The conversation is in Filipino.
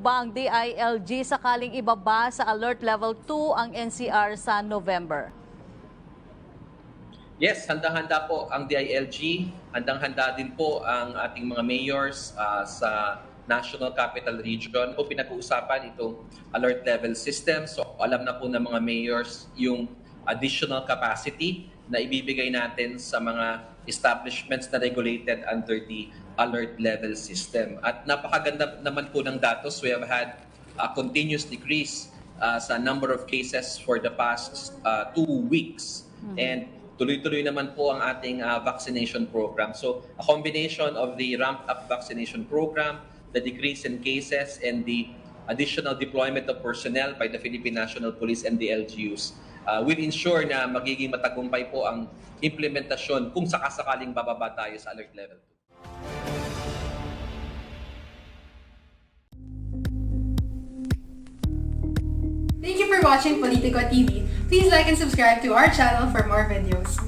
ba ang DILG sakaling ibaba sa Alert Level 2 ang NCR sa November? Yes, handang-handa po ang DILG. Handang-handa din po ang ating mga mayors sa National Capital Region. O pinag-uusapan itong alert level system. So alam na po ng mga mayors yung additional capacity na ibibigay natin sa mga establishments na regulated under the alert level system. At napakaganda naman po ng datos. We have had a continuous decrease sa number of cases for the past 2 weeks. And tuloy-tuloy naman po ang ating vaccination program. So a combination of the ramped-up vaccination program, the decrease in cases, and the additional deployment of personnel by the Philippine National Police and the LGUs will ensure na magiging matagumpay po ang implementasyon kung sakasakaling bababa tayo sa alert level 2. Thank you for watching Politico TV. Please like and subscribe to our channel for more videos.